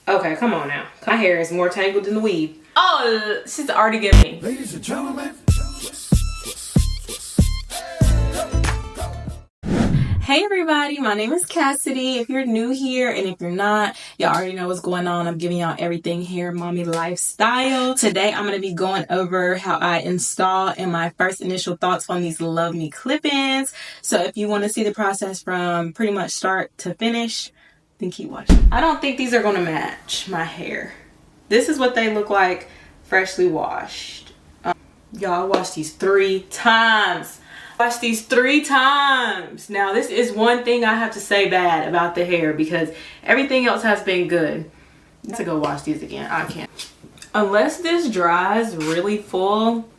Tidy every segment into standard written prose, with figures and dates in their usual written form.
Okay, come on now. My hair is more tangled than the weave. Oh, she's already giving me. Ladies and gentlemen. Hey everybody, my name is Cassidy. If you're new here and if you're not, y'all already know what's going on. I'm giving y'all everything hair mommy lifestyle. Today I'm going to be going over how I install and my first initial thoughts on these Love Me clip-ins. So if you want to see the process from pretty much start to finish, then keep watching. I don't think these are going to match my hair. This is what they look like freshly washed. Y'all washed these 3 times. Washed these 3 times. Now this is one thing I have to say bad about the hair because everything else has been good. I need to go wash these again. I can't. Unless this dries really full,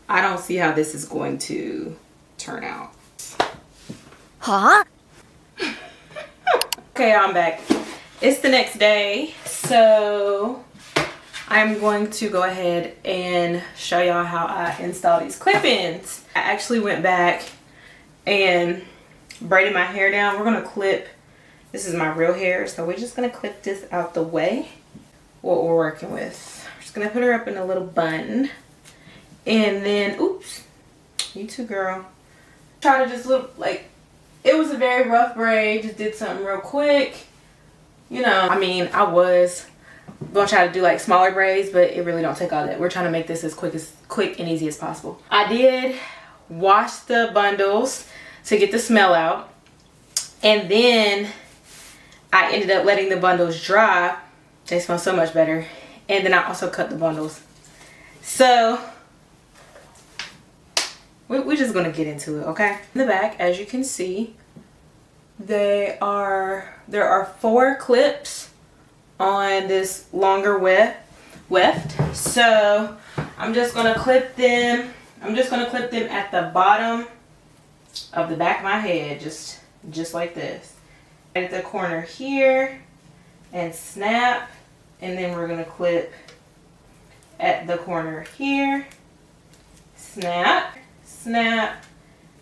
I don't see how this is going to turn out. Huh? Okay, I'm back. It's the next day, so I'm going to go ahead and show y'all how I install these clip-ins. I actually went back and braided my hair down. We're gonna clip, this is my real hair, so we're just gonna clip this out the way, what we're working with. We're just gonna put her up in a little bun. And then, oops, you too, girl. Try to just look like, it was a very rough braid, just did something real quick. You know, I mean, I was gonna try to do like smaller braids, but it really don't take all that. We're trying to make this as quick and easy as possible. I did wash the bundles to get the smell out, and then I ended up letting the bundles dry. They smell so much better. And then I also cut the bundles. So we're just gonna get into it, okay? In the back, as you can see, there are 4 clips on this longer weft. So I'm just gonna clip them. I'm just gonna clip them at the bottom of the back of my head, just like this. At the corner here, and snap, and then we're gonna clip at the corner here, snap, snap,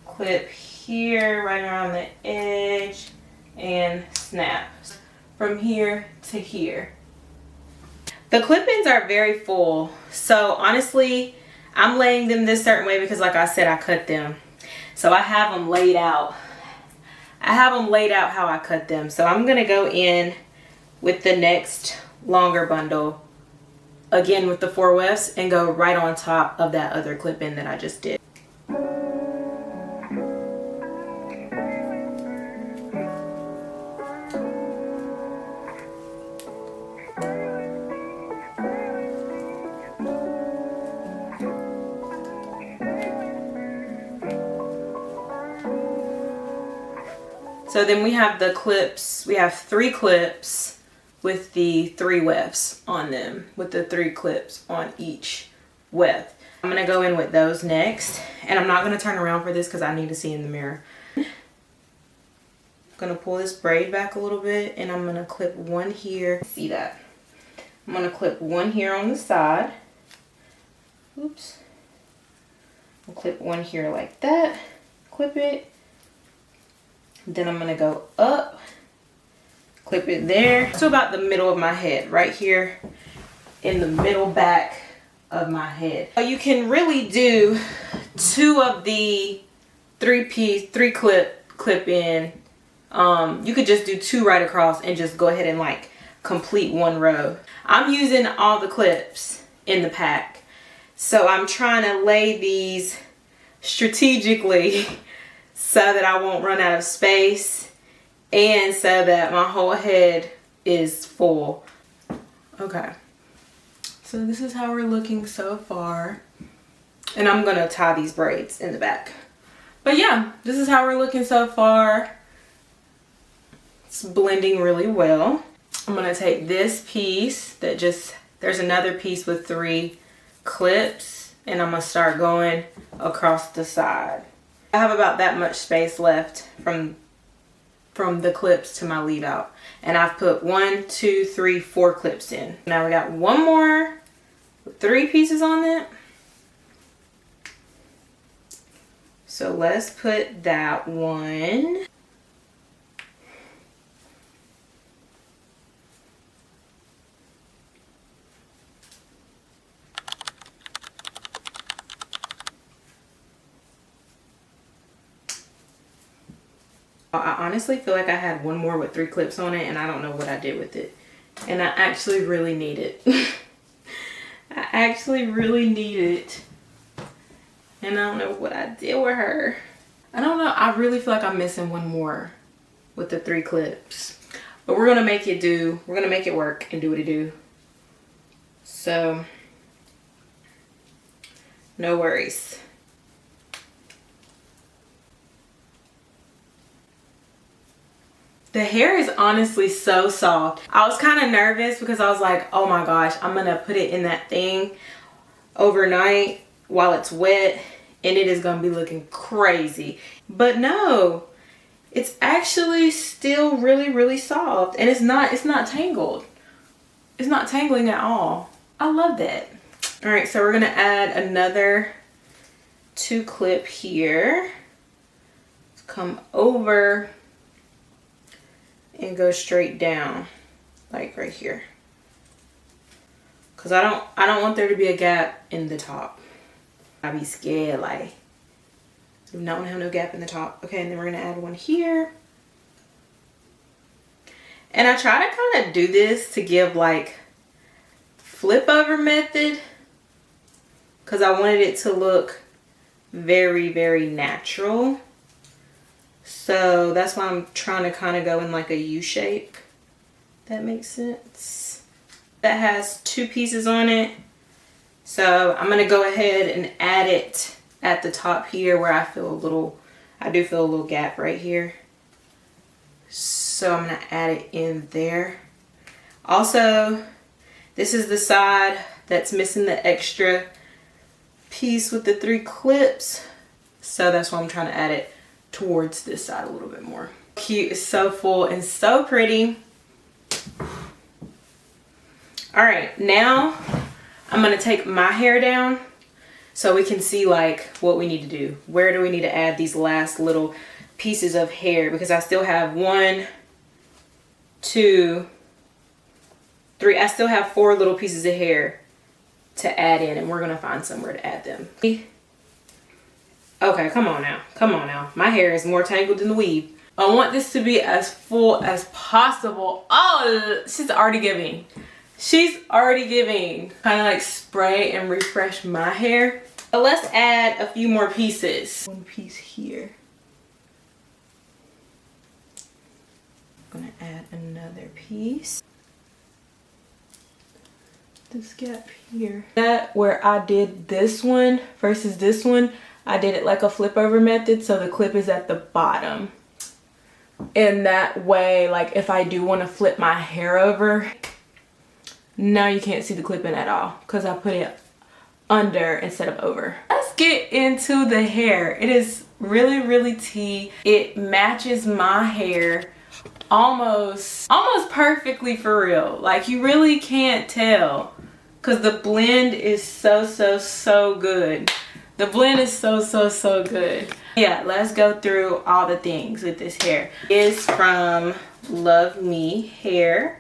clip here right around the edge, and snap from here to here. The clip-ins are very full, so honestly I'm laying them this certain way because, like I said, I cut them, so I have them laid out. I have them laid out how I cut them. So I'm gonna go in with the next longer bundle again with the 4 wefts and go right on top of that other clip-in that I just did. So then we have the clips, we have 3 clips with the 3 wefts on them, with the 3 clips on each weft. I'm gonna go in with those next, and I'm not gonna turn around for this because I need to see in the mirror. I'm gonna pull this braid back a little bit, and I'm gonna clip one here. See that? I'm gonna clip one here on the side. Oops. I'll clip one here like that, clip it. Then I'm gonna go up, clip it there to about the middle of my head, right here in the middle back of my head. You can really do 2 of the 3 clip in. You could just do 2 right across and just go ahead and like complete 1 row. I'm using all the clips in the pack, so I'm trying to lay these strategically so that I won't run out of space and so that my whole head is full. Okay, so this is how we're looking so far, and I'm gonna tie these braids in the back. But yeah, this is how we're looking so far. It's blending really well. I'm gonna take this piece that there's another piece with 3 clips, and I'm gonna start going across the side. I have about that much space left from the clips to my leave out, and I've put 1, 2, 3, 4 clips in. Now we got 1 more with 3 pieces on it. So let's put that one. I honestly feel like I had one more with 3 clips on it and I don't know what I did with it. And I actually really need it. I actually really need it. And I don't know what I did with her. I don't know. I really feel like I'm missing one more with the 3 clips. But we're going to make it do. We're going to make it work and do what it do. So, no worries. The hair is honestly so soft. I was kind of nervous because I was like, oh my gosh, I'm going to put it in that thing overnight while it's wet and it is going to be looking crazy. But no, it's actually still really, really soft, and it's not tangled. It's not tangling at all. I love that. All right, so we're going to add another 2 clip here. Let's come over and go straight down, like right here, because I don't want there to be a gap in the top. I be scared, like, do not want to have no gap in the top. Okay, and then we're gonna add one here, and I try to kind of do this to give like flip over method, because I wanted it to look very, very natural. So that's why I'm trying to kind of go in like a U shape. That makes sense. That has 2 pieces on it. So I'm going to go ahead and add it at the top here where I do feel a little gap right here. So I'm going to add it in there. Also, this is the side that's missing the extra piece with the 3 clips. So that's why I'm trying to add it towards this side a little bit more. Cute, it's so full and so pretty. All right, now I'm gonna take my hair down so we can see like what we need to do. Where do we need to add these last little pieces of hair, because I still have 1, 2, 3. I still have 4 little pieces of hair to add in, and we're gonna find somewhere to add them. Okay, come on now. Come on now. My hair is more tangled than the weave. I want this to be as full as possible. Oh, she's already giving. She's already giving. Kind of like spray and refresh my hair. But let's add a few more pieces. 1 piece here. I'm gonna add another piece. This gap here. That where I did this one versus this one, I did it like a flip over method, so the clip is at the bottom. And that way, like if I do want to flip my hair over, now you can't see the clip-in at all because I put it under instead of over. Let's get into the hair. It is really, really tea. It matches my hair almost perfectly, for real. Like you really can't tell because the blend is so good. The blend is so good. Yeah, let's go through all the things with this hair. It's from Luvme Hair.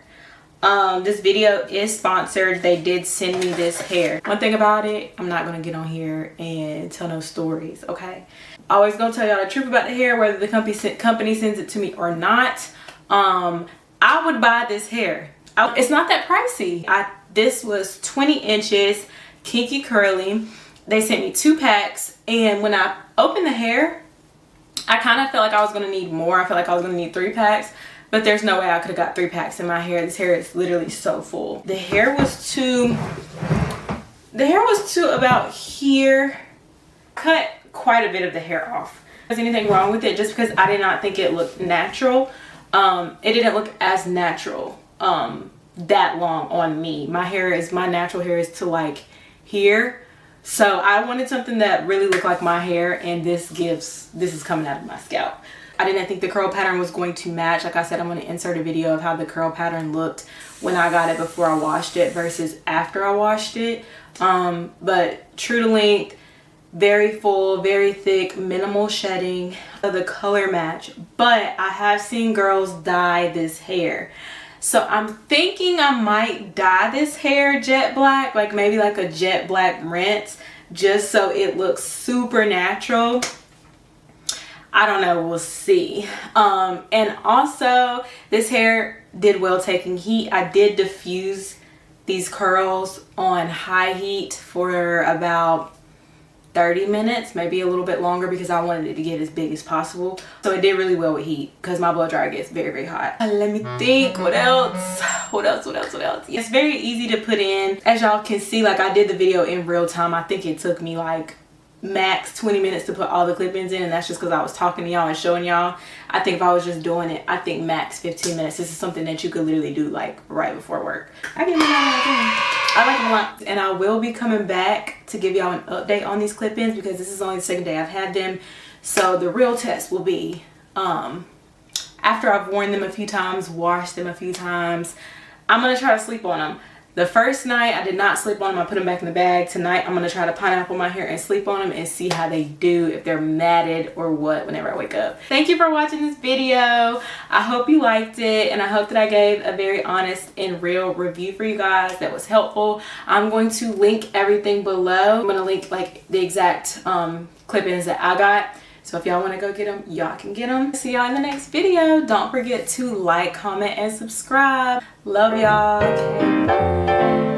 This video is sponsored. They did send me this hair. One thing about it, I'm not gonna get on here and tell no stories, okay? Always gonna tell y'all the truth about the hair, whether the company sends it to me or not. I would buy this hair. It's not that pricey. This was 20 inches, kinky curly. They sent me 2 packs, and when I opened the hair, I kind of felt like I was going to need more. I felt like I was going to need 3 packs, but there's no way I could have got 3 packs in my hair. This hair is literally so full. The hair was to about here. Cut quite a bit of the hair off. There's anything wrong with it, just because I did not think it looked natural. It didn't look as natural that long on me. My natural hair is to like here. So I wanted something that really looked like my hair, and this is coming out of my scalp. I didn't think the curl pattern was going to match. Like I said, I'm going to insert a video of how the curl pattern looked when I got it before I washed it versus after I washed it. But true to length, very full, very thick, minimal shedding, the color match. But I have seen girls dye this hair. So I'm thinking I might dye this hair jet black, like maybe like a jet black rinse, just so it looks super natural. I don't know, we'll see. And also this hair did well taking heat. I did diffuse these curls on high heat for about 30 minutes, maybe a little bit longer, because I wanted it to get as big as possible. So it did really well with heat because my blow dryer gets very, very hot. Let me think, what else? What else? It's very easy to put in. As y'all can see, like I did the video in real time. I think it took me like max 20 minutes to put all the clip-ins in, and that's just because I was talking to y'all and showing y'all. I think if I was just doing it, I think max 15 minutes. This is something that you could literally do like right before work. I like them a lot, and I will be coming back to give y'all an update on these clip-ins because this is only the second day I've had them. So the real test will be after I've worn them a few times, washed them a few times. I'm gonna try to sleep on them. The first night I did not sleep on them. I put them back in the bag. Tonight I'm going to try to pineapple my hair and sleep on them and see how they do, if they're matted or what, whenever I wake up. Thank you for watching this video. I hope you liked it, and I hope that I gave a very honest and real review for you guys that was helpful. I'm going to link everything below. I'm going to link like the exact clip-ins that I got. So if y'all want to go get them, y'all can get them. See y'all in the next video. Don't forget to like, comment, and subscribe. Love y'all. Okay, bye.